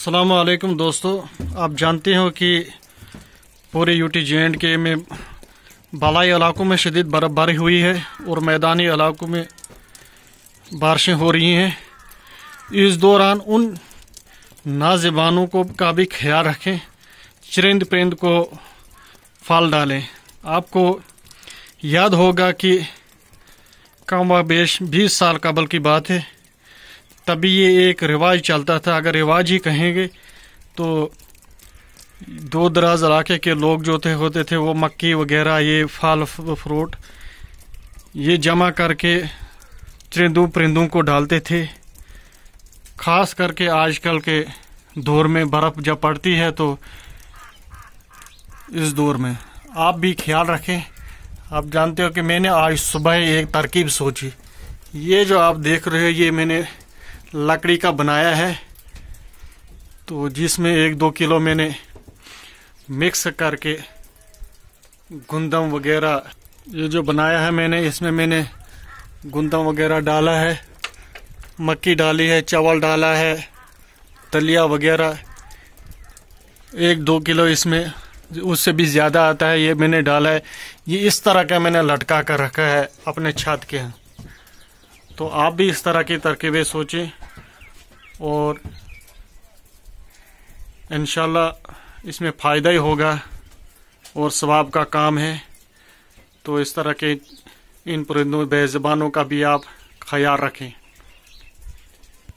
अस्सलाम वालेकुम दोस्तों, आप जानते हो कि पूरे यूटी जे&के में बालाई इलाकों में शदीद बर्फ़बारी हुई है और मैदानी इलाकों में बारिशें हो रही हैं। इस दौरान उन नाज़िबानों को का भी ख्याल रखें, चरिंद परिंद को फल डालें। आपको याद होगा कि कम बेश 20 साल कबल की बात है, तभी ये एक रिवाज चलता था। अगर रिवाज ही कहेंगे तो दूर दराज इलाके के लोग जो होते थे वो मक्की वगैरह, ये फल फ्रूट ये जमा करके चरिंदों परिंदों को डालते थे। खास करके आजकल के दौर में बर्फ़ जब पड़ती है तो इस दौर में आप भी ख्याल रखें। आप जानते हो कि मैंने आज सुबह एक तरकीब सोची। ये जो आप देख रहे हो ये मैंने लकड़ी का बनाया है, तो जिसमें 1-2 किलो मैंने मिक्स करके गुंदम वगैरह ये जो बनाया है मैंने, इसमें मैंने गुंदम वगैरह डाला है, मक्की डाली है, चावल डाला है, दलिया वगैरह 1-2 किलो, इसमें उससे भी ज़्यादा आता है, ये मैंने डाला है। ये इस तरह का मैंने लटका कर रखा है अपने छत के। तो आप भी इस तरह की तरकीबें सोचें और इंशाल्लाह इसमें फ़ायदा ही होगा और सवाब का काम है। तो इस तरह के इन परिंदों बेज़बानों का भी आप ख्याल रखें।